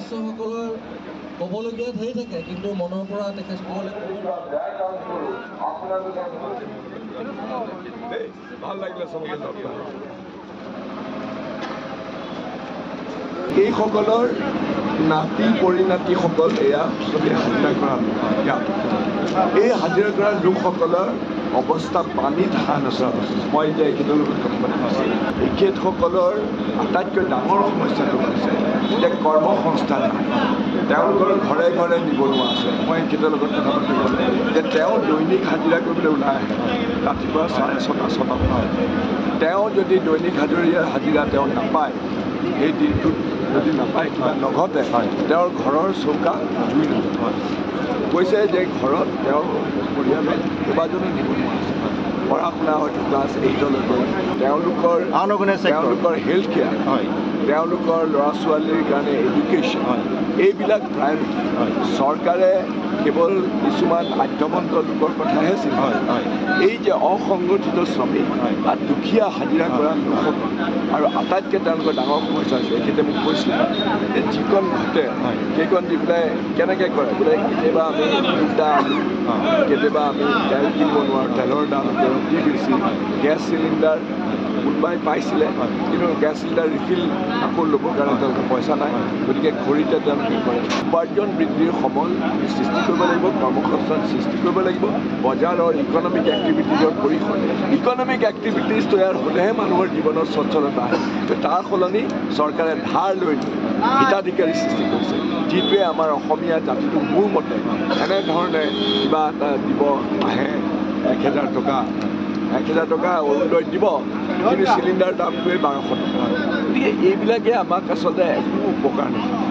সদস্যসকলৰ ক'বলগীয়া ধৰি থাকে, কিন্তু মনৰ পৰা তেখেতসকলে ভাল লাগিলে চবকে লগ পাই। এইসকলৰ নাতি পৰিণাতিসকল এয়া চবেই হাজিৰা কৰা এই হাজিৰা কৰা লোকসকলৰ অৱস্থা পানী ধাৰা নচৰা হৈছে। মই এতিয়া এইখেতৰ লগত কথা পাতি আছোঁ। এইখেতসকলৰ আটাইতকৈ ডাঙৰ সমস্যাটো হৈছে যে কৰ্মসংস্থান নাই। তেওঁলোকৰ ঘৰে ঘৰে নিবনুৱা আছে। মই এইখেতৰ লগত কথা পাতি ক'লে যে তেওঁ দৈনিক হাজিৰা কৰিবলৈ ওলাই আহে ৰাতিপুৱা 6:30 তেওঁ যদি দৈনিক হাজিৰা তেওঁ নাপায়, সেই দিনটোত যদি নাপায়, কিবা নঘটে, তেওঁৰ ঘৰৰ চৌকা জুই নঘটে। কৈছে যে ঘৰত তেওঁৰ পৰিয়ালত কেইবাজনো নিবনুৱা আছে। পঢ়া শুনা হয়তো ক্লাছ 8লৈকে। তেওঁলোকৰ হেল্থ কেয়াৰ, তেওঁলোকৰ ল'ৰা ছোৱালীৰ কাৰণে এডুকেশ্যন, এইবিলাক প্ৰায়ৰিটি। চৰকাৰে কেৱল কিছুমান আধ্যমন্ত লোকৰ কথাহে চিন্তা কৰে। এই যে অসংগঠিত শ্ৰমিক বা দুখীয়া হাজিৰা কৰা লোকসকল, আৰু আটাইতকৈ তেওঁলোকৰ ডাঙৰ সমস্যা আছে। এইখিনিতে মোক কৈছিলে যে যিকণ ঘটে সেইকণ দি পেলাই কেনেকৈ কৰে বোলে, কেতিয়াবা আমি দুটা আলু, কেতিয়াবা আমি তেল কিনিব নোৱাৰোঁ, তেলৰ দাম অতি বেছি, গেছ চিলিণ্ডাৰ কোনোবাই পাইছিলে, কিন্তু গেছ চিলিণ্ডাৰ ৰিফিল আকৌ ল'বৰ কাৰণে তেওঁলোকৰ পইচা নাই। গতিকে খৰিতে তেওঁলোকে কৰে। উপাৰ্জন বৃদ্ধিৰ সমল সৃষ্টি কৰিব লাগিব, কৰ্মসংস্থান সৃষ্টি কৰিব লাগিব, বজাৰৰ ইকনমিক এক্টিভিটিজৰ পৰিসৰ। ইকনমিক এক্টিভিটিজ তৈয়াৰ হ'লেহে মানুহৰ জীৱনত স্বচ্ছলতা আহে। তাৰ সলনি চৰকাৰে ধাৰ লৈ হিতাধিকাৰী সৃষ্টি কৰিছে, যিটোৱে আমাৰ অসমীয়া জাতিটো মোৰ মতে এনেধৰণে কিবা এটা দিব আহে 1000 টকা অৰুণোদয় দিব, কিন্তু চিলিণ্ডাৰ দামটোৱে 1200 টকা। গতিকে এইবিলাকে আমাক আচলতে একো উপকাৰ নকৰে।